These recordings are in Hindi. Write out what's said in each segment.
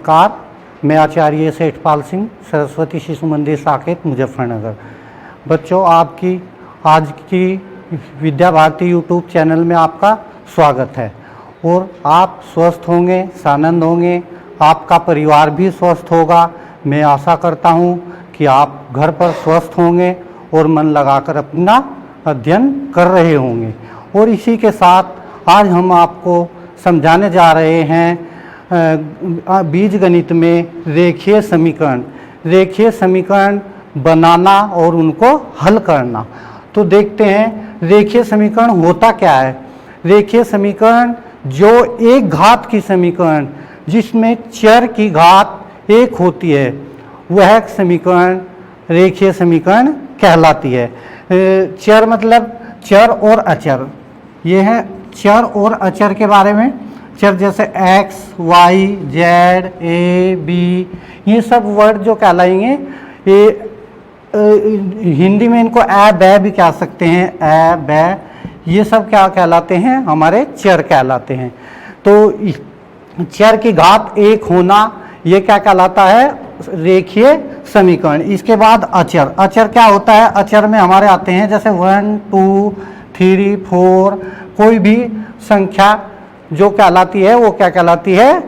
नमस्कार, मैं आचार्य सेठपाल सिंह, सरस्वती शिशु मंदिर साकेत, मुजफ्फरनगर। बच्चों, आपकी आज की विद्या भारती यूट्यूब चैनल में आपका स्वागत है और आप स्वस्थ होंगे, सानंद होंगे, आपका परिवार भी स्वस्थ होगा। मैं आशा करता हूँ कि आप घर पर स्वस्थ होंगे और मन लगाकर अपना अध्ययन कर रहे होंगे। और इसी के साथ आज हम आपको समझाने जा रहे हैं बीज गणित में रेखीय समीकरण बनाना और उनको हल करना। तो देखते हैं रेखीय समीकरण होता क्या है। रेखीय समीकरण जो एक घात की समीकरण जिसमें चर की घात एक होती है, वह समीकरण रेखीय समीकरण कहलाती है। चर मतलब चर और अचर। ये है चर और अचर के बारे में। चर जैसे x, y, z, a, b, ये सब वर्ड जो कहलाएंगे, ये हिंदी में इनको ए बै भी कह सकते हैं। ए बै ये सब क्या कहलाते हैं? हमारे चर कहलाते हैं। तो चर की घात एक होना ये क्या कहलाता है? रेखीय समीकरण। इसके बाद अचर। अचर क्या होता है? अचर में हमारे आते हैं जैसे 1, 2, 3, 4, कोई भी संख्या जो कहलाती है वो क्या कहलाती है?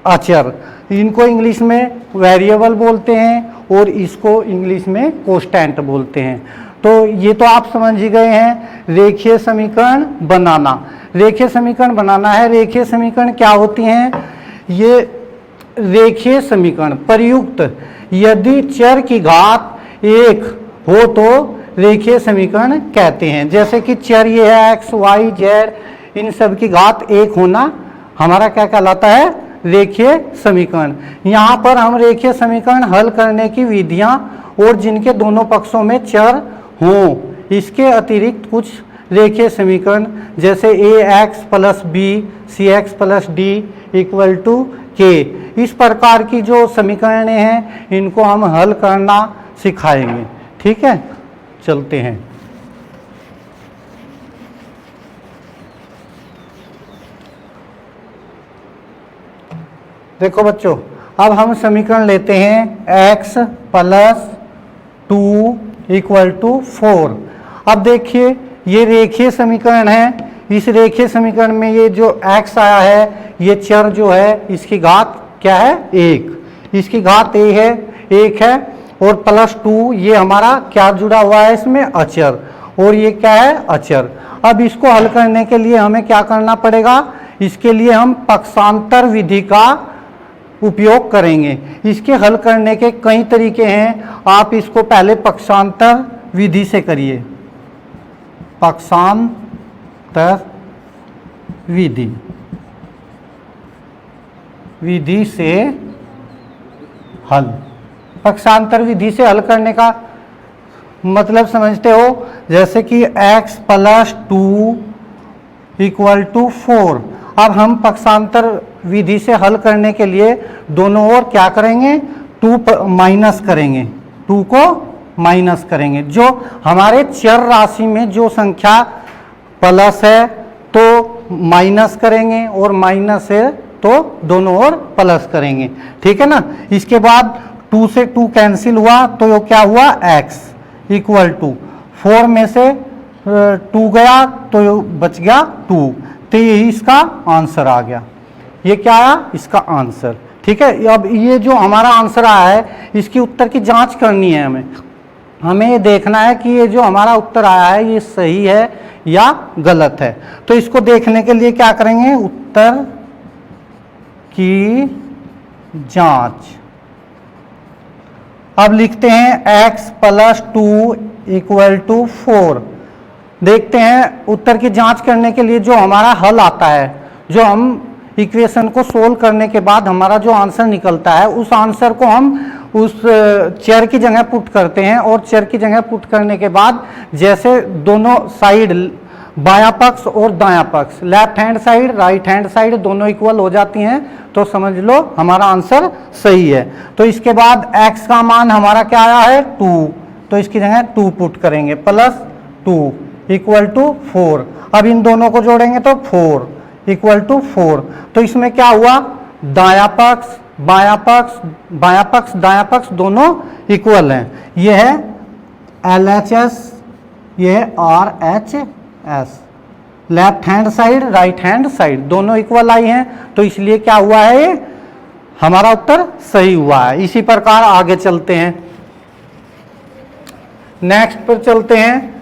अचर। इनको इंग्लिश में वेरिएबल बोलते हैं और इसको इंग्लिश में कोस्टेंट बोलते हैं। तो ये तो आप समझ ही गए हैं रेखीय समीकरण बनाना। रेखीय समीकरण बनाना है। रेखीय समीकरण क्या होती हैं? ये रेखीय समीकरण प्रयुक्त यदि चर की घात एक हो तो रेखीय समीकरण कहते हैं। जैसे कि चर ये है x, y, z, इन सब की घात एक होना हमारा क्या कहलाता है? रेखीय समीकरण। यहाँ पर हम रेखीय समीकरण हल करने की विधियाँ और जिनके दोनों पक्षों में चर हों, इसके अतिरिक्त कुछ रेखीय समीकरण जैसे ax plus b cx plus d equal to k, इस प्रकार की जो समीकरण हैं इनको हम हल करना सिखाएंगे। ठीक है, चलते हैं। देखो बच्चों, अब हम समीकरण लेते हैं x प्लस 2 इक्वल टू 4। अब देखिए ये रेखीय समीकरण है। इस रेखीय समीकरण में ये जो x आया है, ये चर जो है इसकी घात क्या है? 1। इसकी घात एक है और प्लस 2 ये हमारा क्या जुड़ा हुआ है इसमें? अचर। और ये क्या है? अचर। अब इसको हल करने के लिए हमें क्या करना पड़ेगा? इसके लिए हम पक्षांतर विधि का उपयोग करेंगे। इसके हल करने के कई तरीके हैं। आप इसको पहले पक्षांतर विधि से करिए। पक्षांतर विधि से हल। पक्षांतर विधि से हल करने का मतलब समझते हो? जैसे कि x प्लस 2 इक्वल टू 4। अब हम पक्षांतर विधि से हल करने के लिए दोनों ओर क्या करेंगे? 2 माइनस करेंगे। 2 को माइनस करेंगे। जो हमारे चर राशि में जो संख्या प्लस है तो माइनस करेंगे और माइनस है तो दोनों ओर प्लस करेंगे। ठीक है ना। इसके बाद 2 से 2 कैंसिल हुआ तो क्या हुआ? x इक्वल टू 4 में से 2 गया तो बच गया 2। तो यही इसका आंसर आ गया। ये क्या आया? इसका आंसर। ठीक है। अब ये जो हमारा आंसर आया है इसकी उत्तर की जांच करनी है। हमें ये देखना है कि ये जो हमारा उत्तर आया है ये सही है या गलत है। तो इसको देखने के लिए क्या करेंगे? उत्तर की जांच। अब लिखते हैं x प्लस 2 इक्वल टू 4। देखते हैं उत्तर की जांच करने के लिए जो हमारा हल आता है, जो हम इक्वेशन को सोल्व करने के बाद हमारा जो आंसर निकलता है, उस आंसर को हम उस चर की जगह पुट करते हैं। और चर की जगह पुट करने के बाद जैसे दोनों साइड, बायां पक्ष और दायां पक्ष, left hand side right hand side दोनों इक्वल हो जाती हैं तो समझ लो हमारा आंसर सही है। तो इसके बाद x का मान हमारा क्या आया है? 2। तो इसकी जगह 2 पुट करेंगे प्लस 2 इक्वल टू 4। अब इन दोनों को जोड़ेंगे तो 4 इक्वल टू 4। तो इसमें क्या हुआ? दायां पक्ष बायां पक्ष दायां पक्ष दोनों इक्वल हैं। ये है LHS, ये है RHS। Left hand side right hand side दोनों इक्वल आई हैं, तो इसलिए क्या हुआ है, ये हमारा उत्तर सही हुआ है। इसी प्रकार आगे चलते हैं, नेक्स्ट पर चलते हैं।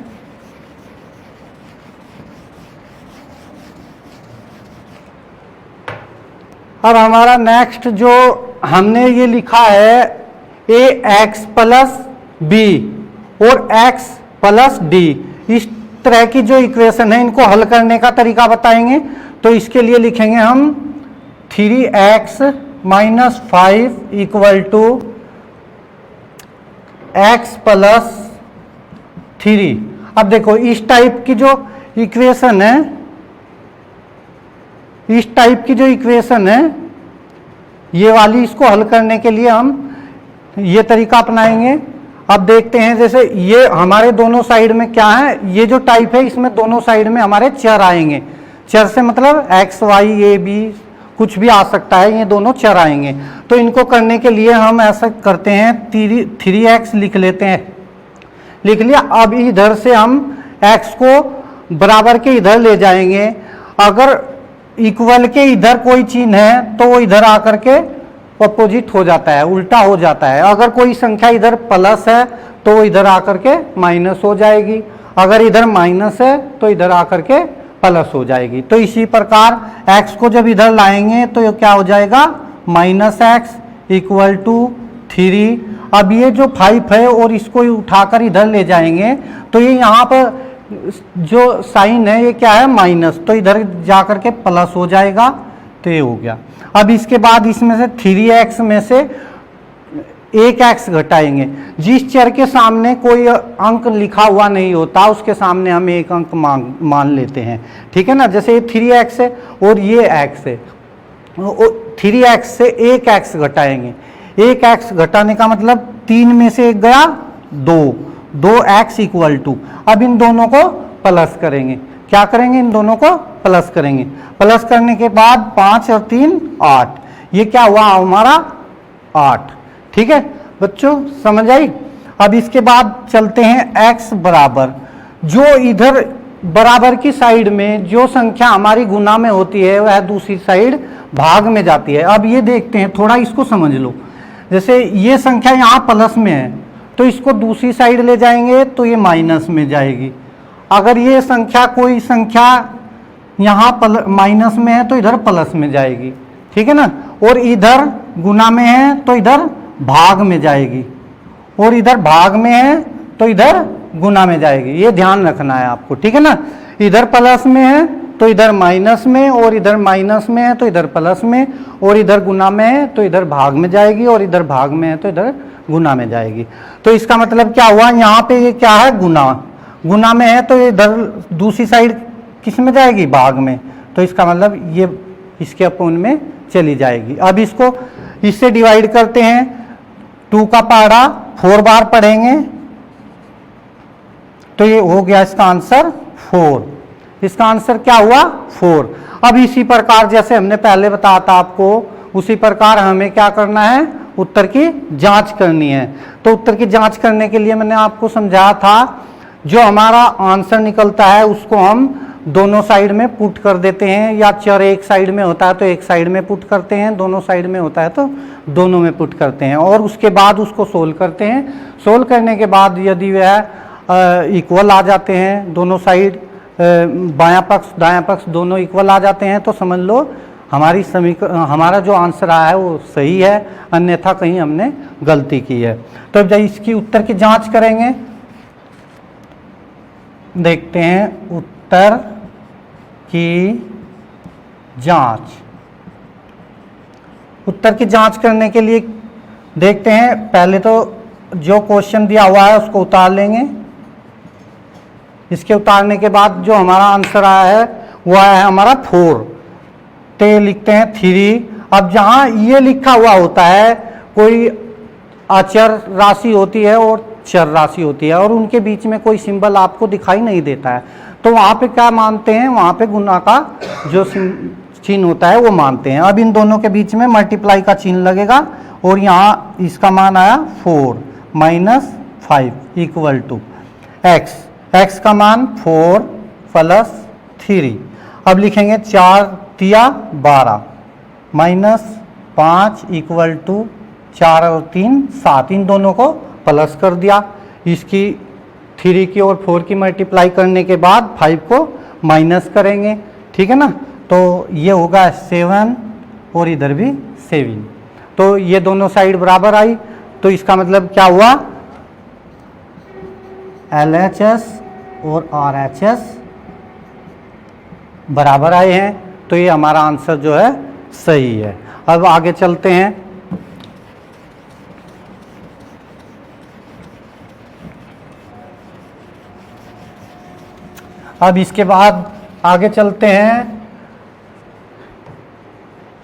अब हमारा नेक्स्ट जो हमने ये लिखा है AX प्लस बी और X प्लस डी, इस तरह की जो इक्वेशन है इनको हल करने का तरीका बताएंगे। तो इसके लिए लिखेंगे हम 3x minus 5 equal to x plus 3। अब देखो इस टाइप की जो इक्वेशन है, इस टाइप की जो इक्वेशन है ये वाली, इसको हल करने के लिए हम ये तरीका अपनाएंगे। अब देखते हैं, जैसे ये हमारे दोनों साइड में क्या है, ये जो टाइप है इसमें दोनों साइड में हमारे चर आएंगे। चर से मतलब x y a b कुछ भी आ सकता है, ये दोनों चर आएंगे। तो इनको करने के लिए हम ऐसा करते हैं, 3x लिख लेते हैं, लिख लिया। अब इधर से हम x को बराबर के इधर ले जाएंगे। अगर इक्वल के इधर कोई चिन्ह है तो वो इधर आकर के अपोजिट हो जाता है, उल्टा हो जाता है। अगर कोई संख्या इधर प्लस है तो वो इधर आकर के माइनस हो जाएगी, अगर इधर माइनस है तो इधर आकर के प्लस हो जाएगी। तो इसी प्रकार x को जब इधर लाएंगे तो ये क्या हो जाएगा, माइनस x इक्वल टू 3। अब ये जो 5 है और इसको उठाकर इधर ले जाएंगे तो ये यहाँ पर जो साइन है ये क्या है, माइनस, तो इधर जाकर के प्लस हो जाएगा। तो ये हो गया। अब इसके बाद इसमें से 3x में से एक x घटाएंगे। जिस चर के सामने कोई अंक लिखा हुआ नहीं होता उसके सामने हम एक अंक मान लेते हैं, ठीक है ना। जैसे ये 3x है और ये x है, 3x से एक x घटाएंगे। एक x घटाने का मतलब 3 में से एक गया 2x इक्वल टू। अब इन दोनों को प्लस करेंगे, क्या करेंगे, इन दोनों को प्लस करेंगे। प्लस करने के बाद 5 और 3 8, ये क्या हुआ हमारा 8, ठीक है बच्चों, समझ आई। अब इसके बाद चलते हैं x बराबर, जो इधर बराबर की साइड में जो संख्या हमारी गुना में होती है वह दूसरी साइड भाग में जाती है। अब ये देखते हैं, थोड़ा इसको समझ लो। जैसे ये संख्या यहाँ प्लस में है तो इसको दूसरी साइड ले जाएंगे तो ये माइनस में जाएगी। अगर ये संख्या कोई संख्या यहाँ माइनस में है तो इधर प्लस में जाएगी, ठीक है ना। और इधर गुना में है तो इधर भाग में जाएगी, और इधर भाग में है तो इधर गुना में जाएगी। ये ध्यान रखना है आपको, ठीक है ना। इधर प्लस में है तो इधर माइनस में, और इधर माइनस में है तो इधर प्लस में, और इधर गुना में है तो इधर भाग में जाएगी, और इधर भाग में है तो इधर गुना में जाएगी। तो इसका मतलब क्या हुआ, यहाँ पे ये क्या है, गुना, गुना में है तो ये इधर दूसरी साइड किस में जाएगी, भाग में। तो इसका मतलब ये इसके अपोन में चली जाएगी। अब इसको इससे डिवाइड करते हैं, 2 का पहाड़ा 4 बार पढ़ेंगे तो ये हो गया इसका आंसर 4। इसका आंसर क्या हुआ 4। अब इसी प्रकार जैसे हमने पहले बताया था आपको, उसी प्रकार हमें क्या करना है, उत्तर की जांच करनी है। तो उत्तर की जांच करने के लिए मैंने आपको समझाया था, जो हमारा आंसर निकलता है उसको हम दोनों साइड में पुट कर देते हैं, या चर एक साइड में होता है तो एक साइड में पुट करते हैं, दोनों साइड में होता है तो दोनों में पुट करते हैं, और उसके बाद उसको सोल्व करते हैं। सोल्व करने के बाद यदि वह इक्वल आ जाते हैं, दोनों साइड बायां पक्ष दायां पक्ष दोनों इक्वल आ जाते हैं, तो समझ लो हमारा जो आंसर आया है वो सही है, अन्यथा कहीं हमने गलती की है। तो जब इसकी उत्तर की जांच करेंगे, देखते हैं उत्तर की जांच। उत्तर की जांच करने के लिए देखते हैं, पहले तो जो क्वेश्चन दिया हुआ है उसको उतार लेंगे। इसके उतारने के बाद जो हमारा आंसर आया है वो आया है हमारा 4, तो लिखते हैं 3। अब जहां ये लिखा हुआ होता है, कोई अचर राशि होती है और चर राशि होती है, और उनके बीच में कोई सिंबल आपको दिखाई नहीं देता है, तो वहाँ पे क्या मानते हैं, वहाँ पे गुना का जो चिन्ह होता है वो मानते हैं। अब इन दोनों के बीच में मल्टीप्लाई का चिन्ह लगेगा और यहाँ इसका मान आया 4 minus 5 equal to X, X का मान 4 प्लस 3। अब लिखेंगे 4 तिया 12 माइनस 5 इक्वल टू 4 और 3 7। इन दोनों को प्लस कर दिया, इसकी 3 की और 4 की मल्टीप्लाई करने के बाद 5 को माइनस करेंगे, ठीक है ना। तो ये होगा 7 और इधर भी 7, तो ये दोनों साइड बराबर आई, तो इसका मतलब क्या हुआ, LHS और RHS बराबर आए हैं, तो ये हमारा आंसर जो है सही है। अब आगे चलते हैं। अब इसके बाद आगे चलते हैं।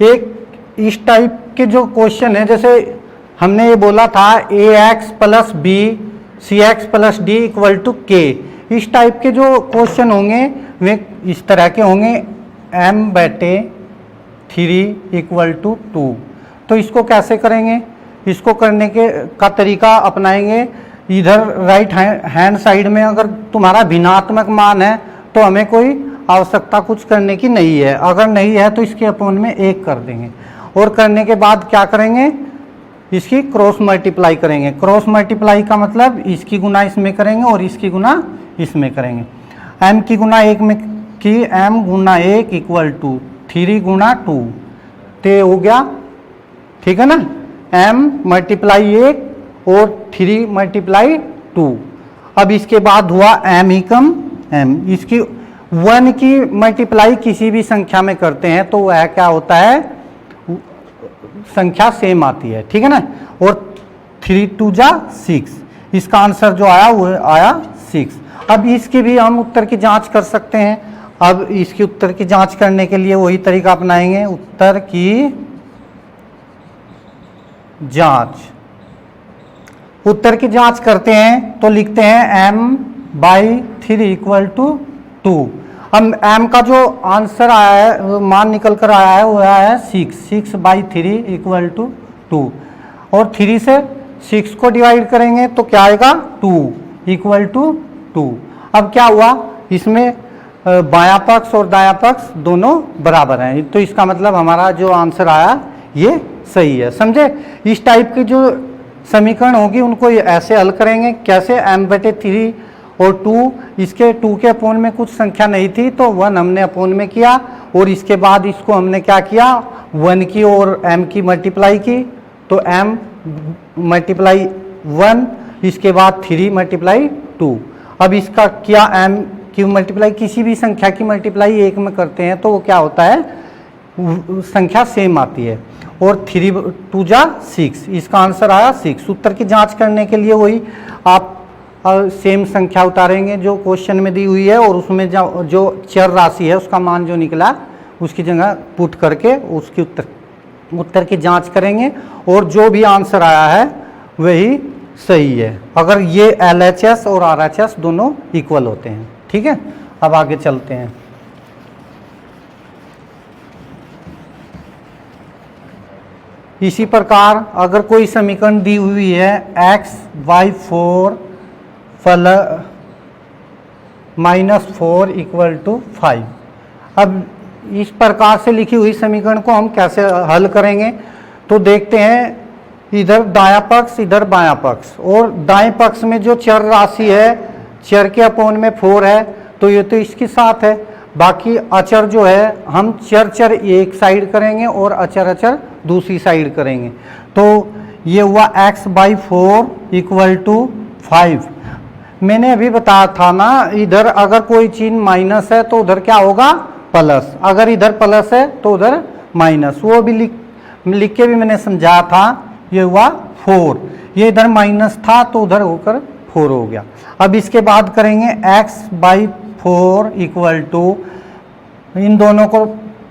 एक इस टाइप के जो क्वेश्चन है, जैसे हमने ये बोला था AX plus B CX plus D equal to K, इस टाइप के जो क्वेश्चन होंगे वे इस तरह के होंगे, m/3 इक्वल टू 2। तो इसको कैसे करेंगे, इसको करने का तरीका अपनाएंगे। इधर राइट हैंड साइड में अगर तुम्हारा भिन्नात्मक मान है तो हमें कोई आवश्यकता कुछ करने की नहीं है, अगर नहीं है तो इसके अपोन में 1 कर देंगे, और करने के बाद क्या करेंगे, इसकी क्रॉस मल्टीप्लाई करेंगे। क्रॉस मल्टीप्लाई का मतलब इसकी गुना इसमें करेंगे और इसकी गुना इसमें करेंगे। m की गुना 1 में की m गुना 1 इक्वल टू 3 गुना 2, ते हो गया, ठीक है ना। m मल्टीप्लाई 1 और 3 मल्टीप्लाई 2। अब इसके बाद हुआ m एकम m, इसकी 1 की मल्टीप्लाई किसी भी संख्या में करते हैं तो वह क्या होता है, संख्या सेम आती है, ठीक है ना। और 3 2 जा 6, इसका आंसर जो आया वो आया 6। अब इसकी भी हम उत्तर की जांच कर सकते हैं। अब इसकी उत्तर की जांच करने के लिए वही तरीका अपनाएंगे, उत्तर की जांच। उत्तर की जांच करते हैं तो लिखते हैं m/3 इक्वल टू 2। अब m का जो आंसर आया है, मान निकल कर आया है, वो आया है 6/3 इक्वल टू 2, और 3 से 6 को डिवाइड करेंगे तो क्या आएगा 2 इक्वल टू 2। अब क्या हुआ, इसमें बायां पक्ष और दायां पक्ष दोनों बराबर हैं, तो इसका मतलब हमारा जो आंसर आया ये सही है। समझे, इस टाइप की जो समीकरण होगी उनको ऐसे हल करेंगे। कैसे, m/3 और 2, इसके 2 के अपोन में कुछ संख्या नहीं थी तो 1 हमने अपोन में किया, और इसके बाद इसको हमने क्या किया, 1 की और m की मल्टीप्लाई की, तो m मल्टीप्लाई 1, इसके बाद 3 मल्टीप्लाई 2। अब इसका किया m की मल्टीप्लाई, किसी भी संख्या की मल्टीप्लाई 1 में करते हैं तो वो क्या होता है, संख्या सेम आती है, और 3 2 जा 6, इसका आंसर आया 6। उत्तर की जांच करने के लिए वही आप सेम संख्या उतारेंगे जो क्वेश्चन में दी हुई है, और उसमें जो चर राशि है उसका मान जो निकला उसकी जगह पुट करके उसकी उत्तर की जांच करेंगे, और जो भी आंसर आया है वही सही है, अगर ये LHS और RHS दोनों इक्वल होते हैं, ठीक है। अब आगे चलते हैं। इसी प्रकार अगर कोई समीकरण दी हुई है x/4 -4 इक्वल टू 5। अब इस प्रकार से लिखी हुई समीकरण को हम कैसे हल करेंगे, तो देखते हैं, इधर दायां पक्ष इधर बायां पक्ष, और दाएं पक्ष में जो चर राशि है, चर के अपोन में 4 है, तो ये तो इसके साथ है। बाकी अचर जो है हम चर एक साइड करेंगे और अचर दूसरी साइड करेंगे, तो ये हुआ x/4 इक्वल टू 5। मैंने अभी बताया था ना, इधर अगर कोई चिन्ह माइनस है तो उधर क्या होगा, प्लस, अगर इधर प्लस है तो उधर माइनस, वो भी लिख के भी मैंने समझाया था। ये हुआ 4, ये इधर माइनस था तो उधर होकर 4 हो गया। अब इसके बाद करेंगे x/4 इक्वल टू, इन दोनों को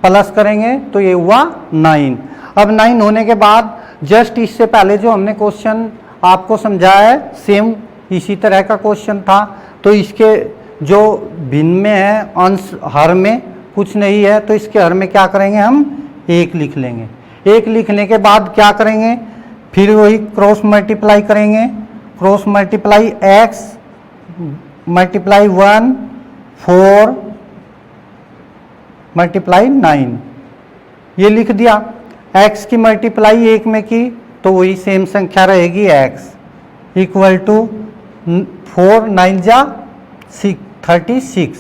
प्लस करेंगे तो ये हुआ 9। अब 9 होने के बाद जस्ट इससे पहले जो हमने क्वेश्चन आपको समझाया है सेम इसी तरह का क्वेश्चन था, तो इसके जो भिन्न में है अंश हर में कुछ नहीं है तो इसके हर में क्या करेंगे, हम 1 लिख लेंगे। 1 लिखने के बाद क्या करेंगे, फिर वही क्रॉस मल्टीप्लाई करेंगे, cross multiply x multiply 1 4 multiply 9, ये लिख दिया। x की मल्टीप्लाई 1 में की तो वही सेम संख्या रहेगी x इक्वल टू 4 9 जा 36,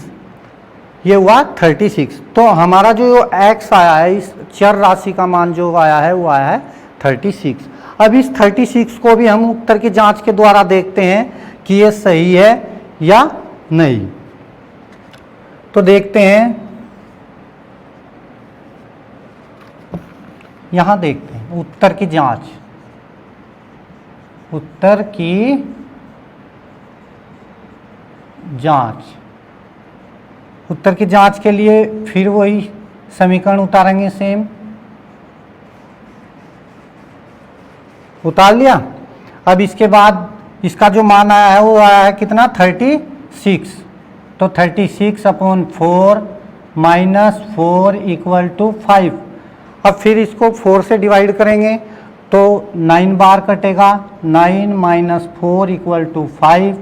ये हुआ 36। तो हमारा जो x आया है, इस चर राशि का मान जो आया है वो आया है 36। अब इस 36 को भी हम उत्तर की जांच के द्वारा देखते हैं कि ये सही है या नहीं। तो देखते हैं, यहां देखते हैं उत्तर की जांच। उत्तर की जांच, उत्तर की जांच के लिए फिर वही समीकरण उतारेंगे, सेम उतार लिया। अब इसके बाद इसका जो मान आया है वो आया है कितना, 36। तो 36/4 माइनस 4 इक्वल टू 5। अब फिर इसको 4 से डिवाइड करेंगे तो 9 बार कटेगा, 9 माइनस 4 इक्वल टू 5,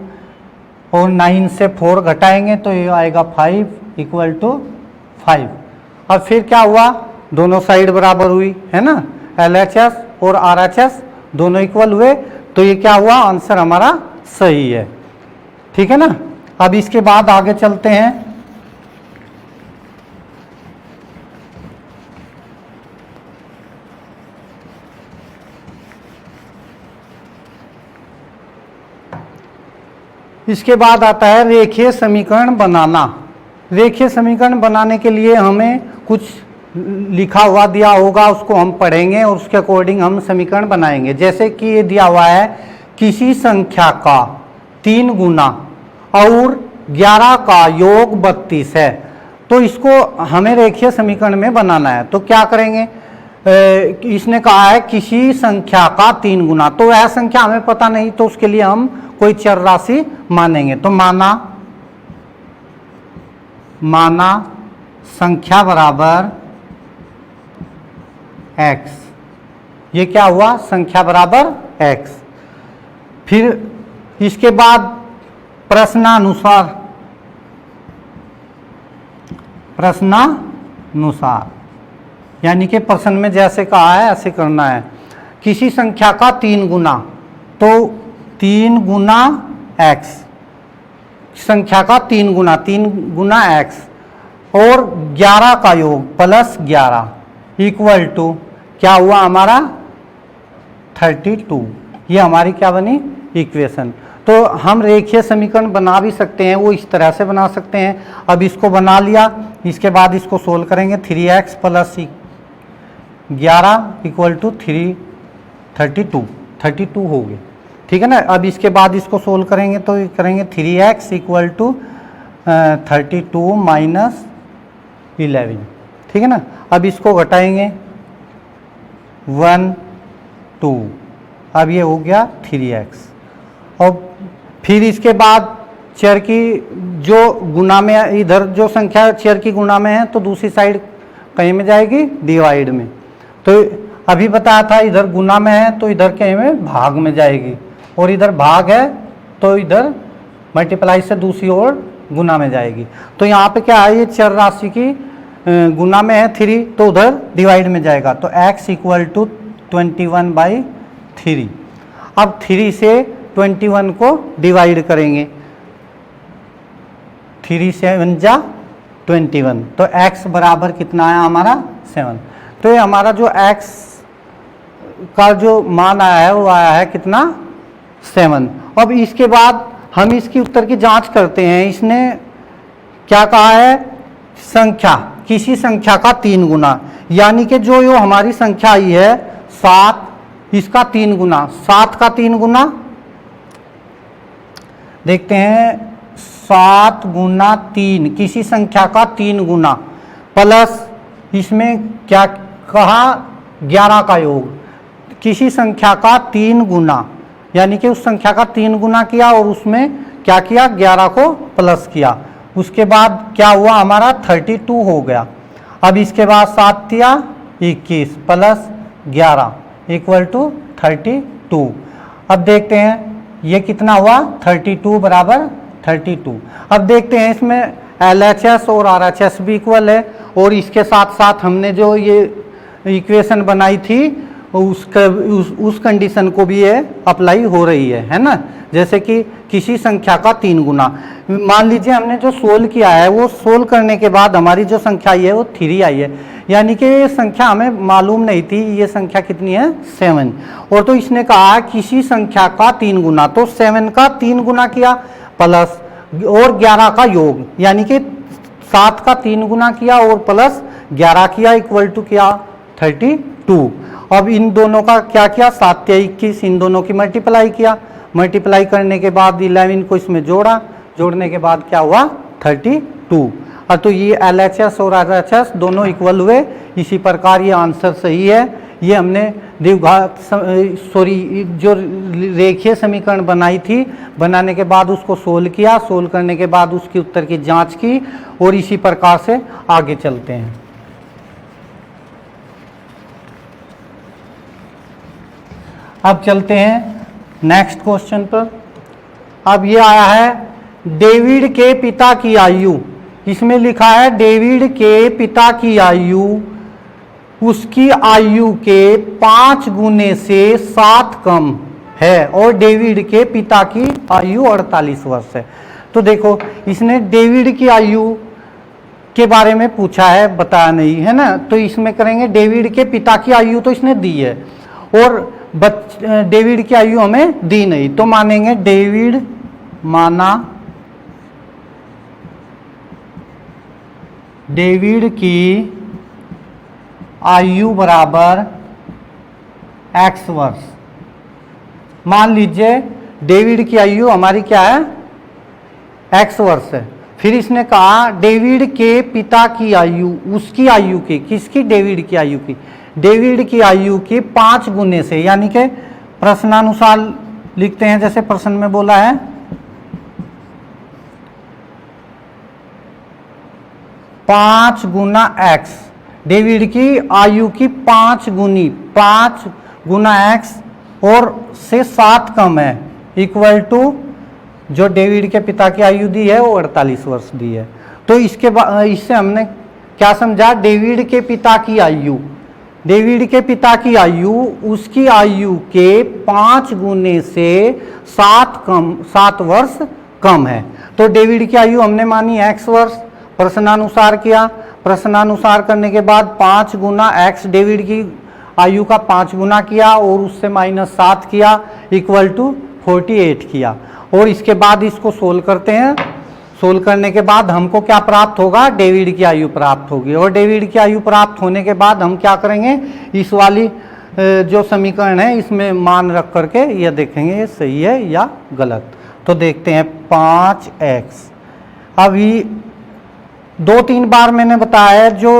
और 9 से 4 घटाएंगे तो ये आएगा 5 इक्वल टू 5। अब फिर क्या हुआ, दोनों साइड बराबर हुई है ना, LHS और RHS दोनों इक्वल हुए, तो ये क्या हुआ, आंसर हमारा सही है। ठीक है ना। अब इसके बाद आगे चलते हैं। इसके बाद आता है रेखीय समीकरण बनाना। रेखीय समीकरण बनाने के लिए हमें कुछ लिखा हुआ दिया होगा, उसको हम पढ़ेंगे और उसके अकॉर्डिंग हम समीकरण बनाएंगे। जैसे कि ये दिया हुआ है, किसी संख्या का 3 गुना और 11 का योग 32 है, तो इसको हमें रेखीय समीकरण में बनाना है। तो क्या करेंगे, इसने कहा है किसी संख्या का 3 गुना, तो वह संख्या हमें पता नहीं, तो उसके लिए हम कोई चर राशि मानेंगे। तो माना संख्या बराबर x, ये क्या हुआ, संख्या बराबर x। फिर इसके बाद प्रश्नानुसार, यानी कि प्रश्न में जैसे कहा है ऐसे करना है। किसी संख्या का 3 गुना, तो 3 गुना x, संख्या का 3 गुना x, और 11 का योग प्लस 11 इक्वल टू क्या हुआ हमारा 32। ये हमारी क्या बनी, इक्वेशन। तो हम रेखीय समीकरण बना भी सकते हैं, वो इस तरह से बना सकते हैं। अब इसको बना लिया, इसके बाद इसको सोल्व करेंगे, 3x प्लस 11 इक्वल टू 32 हो गए। ठीक है ना। अब इसके बाद इसको सोल्व करेंगे तो करेंगे 3x इक्वल टू 32 माइनस 11। ठीक है ना। अब इसको घटाएंगे 1 2, अब ये हो गया 3x। और फिर इसके बाद चर की जो गुना में, इधर जो संख्या चर की गुना में है तो दूसरी साइड कहीं में जाएगी, डिवाइड में। तो अभी बताया था इधर गुना में है तो इधर कहीं में भाग में जाएगी, और इधर भाग है तो इधर मल्टीप्लाई से दूसरी ओर गुना में जाएगी। तो यहाँ पे क्या है, ये चर राशि की गुना में है 3, तो उधर डिवाइड में जाएगा। तो x इक्वल टू 21/3। अब 3 से 21 को डिवाइड करेंगे, 3 7 जा 21, तो x बराबर कितना आया हमारा 7। तो ये हमारा जो x का जो मान आया है वो आया है कितना, 7। अब इसके बाद हम इसकी उत्तर की जांच करते हैं। इसने क्या कहा है, संख्या, किसी संख्या का 3 गुना, यानी कि जो यो हमारी संख्या आई है 7, इसका 3 गुना, 7 का 3 गुना देखते हैं, 7 गुना 3, किसी संख्या का 3 गुना, प्लस इसमें क्या कहा, 11 का योग, किसी संख्या का 3 गुना, यानी कि उस संख्या का 3 गुना किया और उसमें क्या किया, 11 को प्लस किया, उसके बाद क्या हुआ हमारा 32 हो गया। अब इसके बाद 7 या 21 प्लस 11 इक्वल टू 32। अब देखते हैं ये कितना हुआ 32 बराबर 32। अब देखते हैं इसमें LHS और RHS भी इक्वल है, और इसके साथ साथ हमने जो ये इक्वेशन बनाई थी उस कंडीशन को भी ये अप्लाई हो रही है ना। जैसे कि किसी संख्या का 3 गुना, मान लीजिए हमने जो सोल्व किया है वो सोल्व करने के बाद हमारी जो संख्या आई है वो 3 आई है, यानी कि ये संख्या हमें मालूम नहीं थी, ये संख्या कितनी है 7। और तो इसने कहा किसी संख्या का 3 गुना, तो 7 का 3 गुना किया प्लस और 11 का योग, यानी कि 7 का 3 गुना किया और प्लस 11 किया इक्वल टू किया 32। अब इन दोनों का क्या किया 7 या 21, इन दोनों की मल्टीप्लाई किया, मल्टीप्लाई करने के बाद 11 को इसमें जोड़ा, जोड़ने के बाद क्या हुआ 32। अब तो ये LHS और RHS दोनों इक्वल हुए। इसी प्रकार ये आंसर सही है। ये हमने द्विघात जो रेखीय समीकरण बनाई थी, बनाने के बाद उसको सोल्व किया, सोल्व करने के बाद उसकी उत्तर की जांच की, और इसी प्रकार से आगे चलते हैं। अब चलते हैं नेक्स्ट क्वेश्चन पर। अब ये आया है डेविड के पिता की आयु, इसमें लिखा है डेविड के पिता की आयु उसकी आयु के 5 गुने से 7 कम है, और डेविड के पिता की आयु 48 वर्ष है। तो देखो इसने डेविड की आयु के बारे में पूछा है, बताया नहीं है ना, तो इसमें करेंगे डेविड के पिता की आयु तो इसने दी है, और डेविड की आयु हमें दी नहीं, तो मानेंगे डेविड माना डेविड की आयु बराबर x वर्ष। मान लीजिए डेविड की आयु हमारी क्या है x वर्ष है। फिर इसने कहा डेविड के पिता की आयु उसकी आयु की, किसकी डेविड की आयु की, डेविड की आयु के 5 गुने से, यानी कि प्रश्नानुसार लिखते हैं जैसे प्रश्न में बोला है 5 गुना x, डेविड की आयु की 5 गुना x और से 7 कम है, इक्वल टू जो डेविड के पिता की आयु दी है वो 48 वर्ष दी है। तो इसके बाद इससे हमने क्या समझा, डेविड के पिता की आयु, डेविड के पिता की आयु उसकी आयु के 5 गुने से 7 वर्ष कम है। तो डेविड की आयु हमने मानी x वर्ष, प्रश्नानुसार किया, प्रश्नानुसार करने के बाद 5 गुना x, डेविड की आयु का 5 गुना किया और उससे -7 किया, इक्वल टू 48 किया, और इसके बाद इसको सोल्व करते हैं। सोल्व करने के बाद हमको क्या प्राप्त होगा, डेविड की आयु प्राप्त होगी, और डेविड की आयु प्राप्त होने के बाद हम क्या करेंगे, इस वाली जो समीकरण है इसमें मान रख करके यह देखेंगे ये सही है या गलत। तो देखते हैं 5x। अभी 2-3 बार मैंने बताया जो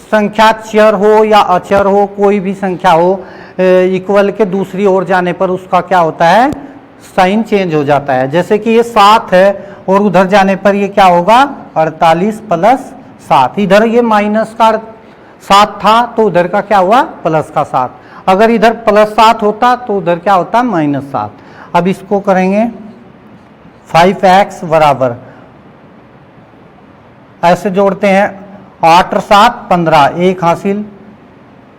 संख्या चर हो या अचर हो, कोई भी संख्या हो, इक्वल के दूसरी ओर जाने पर उसका क्या होता है, साइन चेंज हो जाता है। जैसे कि ये 7 है और उधर जाने पर ये क्या होगा 48 प्लस 7, इधर ये माइनस का 7 था तो उधर का क्या हुआ प्लस का 7, अगर इधर +7 होता तो उधर क्या होता -7। अब इसको करेंगे 5x बराबर, ऐसे जोड़ते हैं 8 और 7 15, 1 हासिल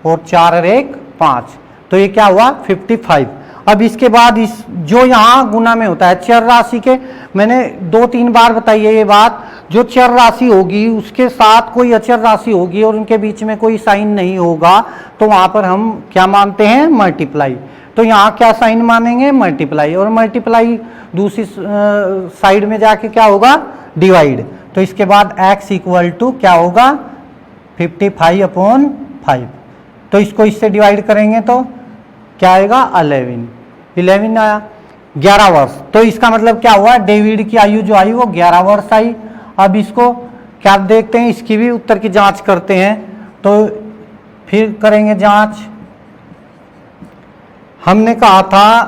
और 4 और 1 5, तो ये क्या हुआ 55। अब इसके बाद इस जो यहाँ गुना में होता है चर राशि के, मैंने 2-3 बार बताई है ये बात, जो चर राशि होगी उसके साथ कोई अचर राशि होगी और उनके बीच में कोई साइन नहीं होगा तो वहाँ पर हम क्या मानते हैं मल्टीप्लाई। तो यहाँ क्या साइन मानेंगे मल्टीप्लाई, और मल्टीप्लाई दूसरी साइड में जाके क्या होगा डिवाइड। तो इसके बाद x इक्वल टू क्या होगा 55/5, तो इसको इससे डिवाइड करेंगे तो क्या आएगा 11 आया, 11 वर्ष। तो इसका मतलब क्या हुआ, डेविड की आयु जो आई वो 11 वर्ष आई। अब इसको क्या देखते हैं, इसकी भी उत्तर की जांच करते हैं, तो फिर करेंगे जांच। हमने कहा था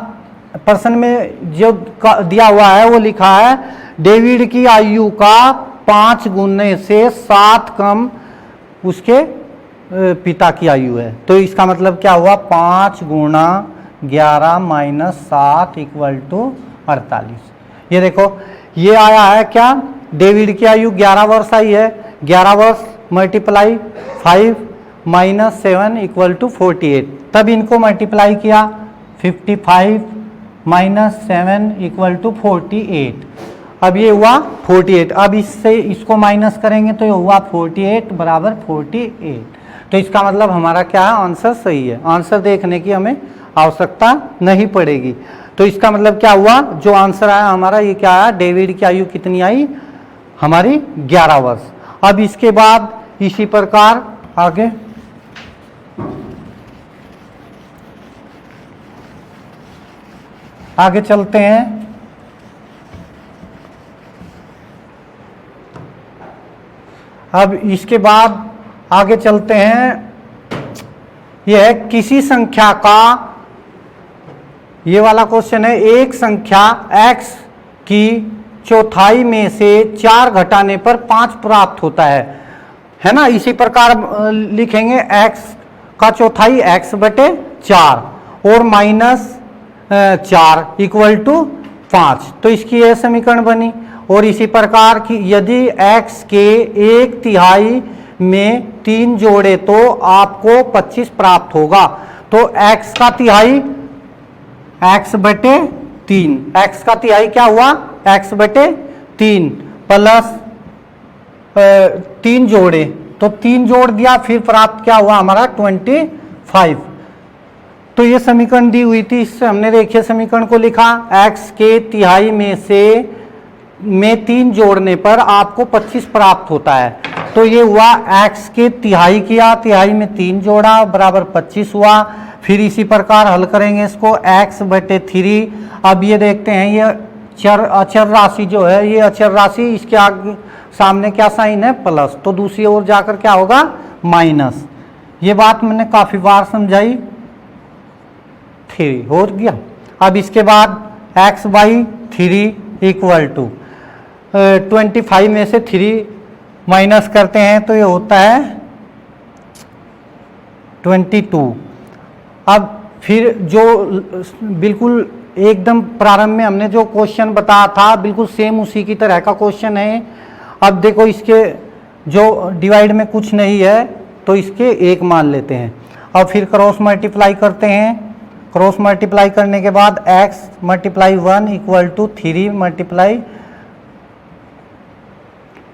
प्रश्न में जो दिया हुआ है वो लिखा है डेविड की आयु का 5 गुणने से 7 कम उसके पिता की आयु है। तो इसका मतलब क्या हुआ, 5 गुणा 11 माइनस 7 इक्वल टू 48। ये देखो ये आया है क्या, डेविड की आयु 11 वर्ष आई है, 11 वर्ष मल्टीप्लाई 5 माइनस 7 इक्वल टू 48। तब इनको मल्टीप्लाई किया 55 माइनस 7 इक्वल टू 48। अब ये हुआ 48। अब इससे इसको माइनस करेंगे तो ये हुआ 48 बराबर 48। तो इसका मतलब हमारा क्या है, आंसर सही है। आंसर देखने की हमें आवश्यकता नहीं पड़ेगी। तो इसका मतलब क्या हुआ, जो आंसर आया हमारा ये क्या आया, डेविड की आयु कितनी आई हमारी 11 वर्ष। अब इसके बाद इसी प्रकार आगे चलते हैं। अब इसके बाद आगे चलते हैं, यह है किसी संख्या का, ये वाला क्वेश्चन है, एक संख्या x की चौथाई में से 4 घटाने पर 5 प्राप्त होता है ना। इसी प्रकार लिखेंगे x का चौथाई x बटे 4 और माइनस 4 इक्वल टू 5। तो इसकी यह समीकरण बनी। और इसी प्रकार की यदि x के 1/3 में 3 जोड़े तो आपको 25 प्राप्त होगा। तो x का तिहाई x बटे 3, x का तिहाई क्या हुआ, x बटे 3 प्लस 3 जोड़े, तो 3 जोड़ दिया, फिर प्राप्त क्या हुआ हमारा 25। तो ये समीकरण दी हुई थी, इससे हमने रेखीय समीकरण को लिखा, x के तिहाई में 3 जोड़ने पर आपको 25 प्राप्त होता है। तो ये हुआ x के तिहाई किया, तिहाई में 3 जोड़ा बराबर 25 हुआ। फिर इसी प्रकार हल करेंगे इसको, x बटे 3। अब ये देखते हैं ये अचर राशि जो है, ये अचर राशि, इसके आगे सामने क्या साइन है, प्लस, तो दूसरी ओर जाकर क्या होगा, माइनस। ये बात मैंने काफी बार समझाई, 3 हो गया। अब इसके बाद x बाई 3 इक्वल टू 25 में से 3 माइनस करते हैं तो ये होता है 22। अब फिर जो बिल्कुल एकदम प्रारंभ में हमने जो क्वेश्चन बताया था, बिल्कुल सेम उसी की तरह का क्वेश्चन है। अब देखो इसके जो डिवाइड में कुछ नहीं है तो इसके 1 मान लेते हैं। अब फिर क्रॉस मल्टीप्लाई करते हैं, क्रॉस मल्टीप्लाई करने के बाद x multiply 1 equal to 3 multiply,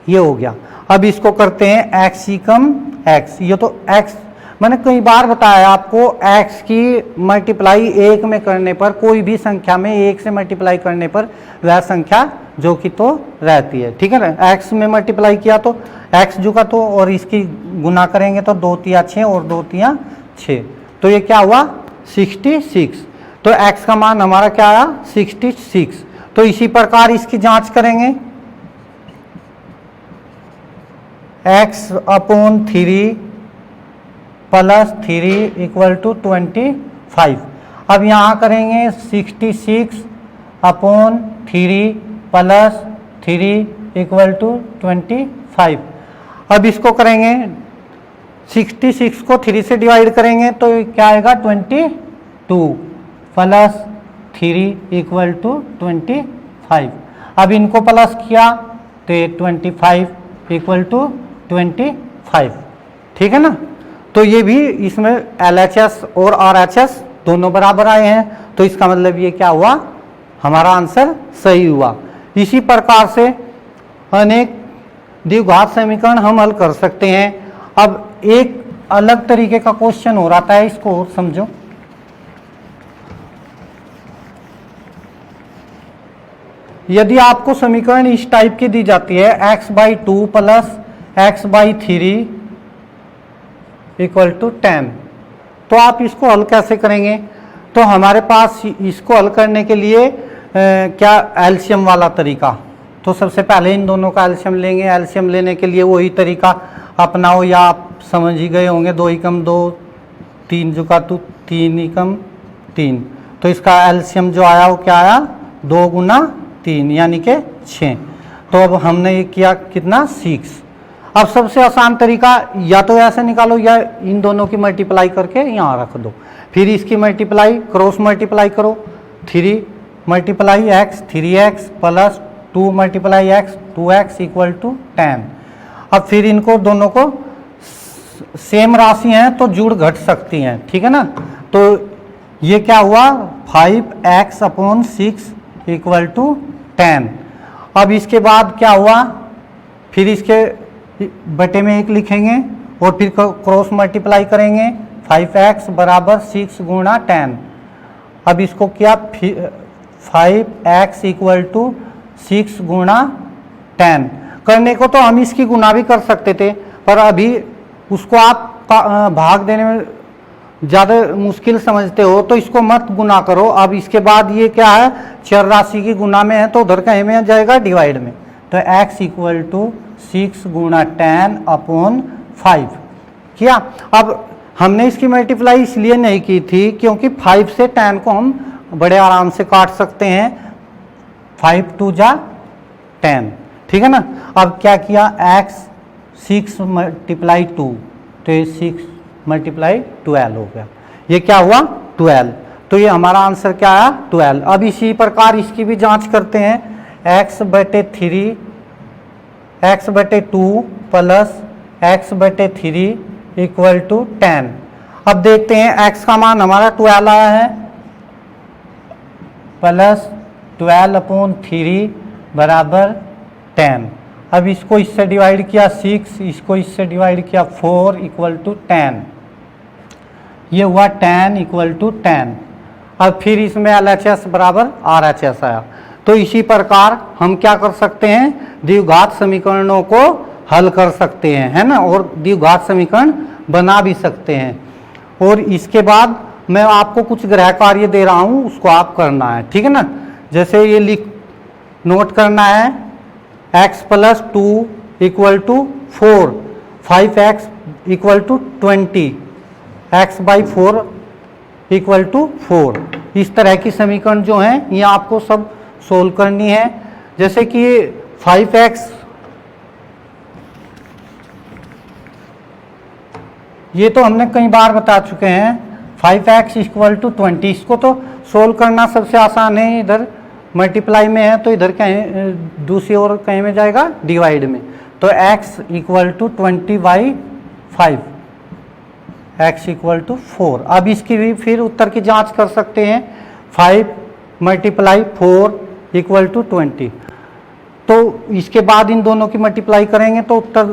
ये हो गया। अब इसको करते हैं x कम x, ये तो x मैंने कई बार बताया आपको, x की मल्टीप्लाई 1 में करने पर, कोई भी संख्या में 1 से मल्टीप्लाई करने पर वह संख्या जो कि तो रहती है, ठीक है ना। x में मल्टीप्लाई किया तो x जो का तो, और इसकी गुना करेंगे तो 2 तिया 6 और 2 तिया 6, तो ये क्या हुआ 66। तो x का मान हमारा क्या आया 66। तो इसी प्रकार इसकी जांच करेंगे, x upon 3 plus 3 equal to 25। अब यहाँ करेंगे 66 अपॉन 3 प्लस 3 इक्वल टू 25। अब इसको करेंगे 66 को 3 से डिवाइड करेंगे तो क्या आएगा 22 प्लस 3 इक्वल टू 25। अब इनको प्लस किया तो 25 इक्वल टू 25, ठीक है ना। तो ये भी इसमें LHS और RHS दोनों बराबर आए हैं, तो इसका मतलब ये क्या हुआ, हमारा आंसर सही हुआ। इसी प्रकार से अनेक द्विघात समीकरण हम हल कर सकते हैं। अब एक अलग तरीके का क्वेश्चन हो रहा है, इसको समझो। यदि आपको समीकरण इस टाइप की दी जाती है, x by 2 plus x by 3 equal to 10, तो आप इसको हल कैसे करेंगे। तो हमारे पास इसको हल करने के लिए क्या एलसीएम वाला तरीका, तो सबसे पहले इन दोनों का एलसीएम लेंगे। एलसीएम लेने के लिए वही तरीका अपनाओ, या आप समझ ही गए होंगे, 2 एकम 2, 3 जुका तो 3 एकम 3। तो इसका एलसीएम जो आया वो क्या आया 2 गुना 3 यानी कि 6। तो अब हमने ये किया कितना 6। अब सबसे आसान तरीका या तो ऐसे निकालो या इन दोनों की मल्टीप्लाई करके यहाँ रख दो, फिर इसकी मल्टीप्लाई क्रॉस मल्टीप्लाई करो, 3 multiply X 3x plus 2 multiply X 2x equal to 10। अब फिर इनको दोनों को सेम राशि हैं तो जुड़ घट सकती हैं, ठीक है ना। तो ये क्या हुआ 5x अपॉन 6 इक्वल टू 10। अब इसके बाद क्या हुआ, फिर इसके बटे में 1 लिखेंगे और फिर क्रॉस मल्टीप्लाई करेंगे, 5x बराबर 6 गुणा 10। अब इसको क्या 5x इक्वल टू 6 गुणा 10 करने को तो हम इसकी गुना भी कर सकते थे, पर अभी उसको आप भाग देने में ज़्यादा मुश्किल समझते हो तो इसको मत गुना करो। अब इसके बाद ये क्या है चर राशि की गुना में है तो उधर कहीं में जाएगा डिवाइड में, तो x इक्वल टू 6 गुणा 10 अपॉन 5 किया। अब हमने इसकी मल्टीप्लाई इसलिए नहीं की थी क्योंकि 5 से 10 को हम बड़े आराम से काट सकते हैं, 5 2 जा 10, ठीक है ना। अब क्या किया x 6 मल्टीप्लाई 2, तो ये 6 मल्टीप्लाई 12 हो गया, ये क्या हुआ 12। तो ये हमारा आंसर क्या आया 12। अब इसी प्रकार इसकी भी जांच करते हैं, x बटे 3 x बटे 2 प्लस x बटे 3 इक्वल टू 10। अब देखते हैं x का मान हमारा 12 आया है, प्लस 12 अपॉन 3 बराबर 10। अब इसको इससे डिवाइड किया 6, इसको इससे डिवाइड किया 4 इक्वल टू 10, ये हुआ 10 इक्वल टू 10। अब फिर इसमें LHS बराबर RHS आया। तो इसी प्रकार हम क्या कर सकते हैं, द्विघात समीकरणों को हल कर सकते हैं, है ना, और द्विघात समीकरण बना भी सकते हैं। और इसके बाद मैं आपको कुछ गृह कार्य दे रहा हूँ, उसको आप करना है, ठीक है ना। जैसे ये नोट करना है, x plus 2 equal to 4, 5x equal to 20, x by 4 equal to 4। इस तरह की समीकरण जो हैं ये आपको सब सोल्व करनी है। जैसे कि 5x ये तो हमने कई बार बता चुके हैं, 5x इक्वल टू 20, इसको तो सोल्व करना सबसे आसान है। इधर मल्टीप्लाई में है तो इधर कहीं दूसरी ओर कहीं में जाएगा डिवाइड में, तो x equal to 20 by 5, x equal to 4। अब इसकी भी फिर उत्तर की जांच कर सकते हैं, 5 मल्टीप्लाई 4 इक्वल टू 20। तो इसके बाद इन दोनों की मल्टीप्लाई करेंगे तो उत्तर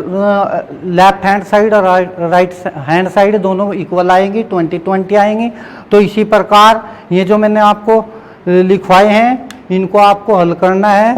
लेफ्ट हैंड साइड और राइट हैंड साइड दोनों इक्वल आएंगी, 20 आएंगी। तो इसी प्रकार ये जो मैंने आपको लिखवाए हैं इनको आपको हल करना है।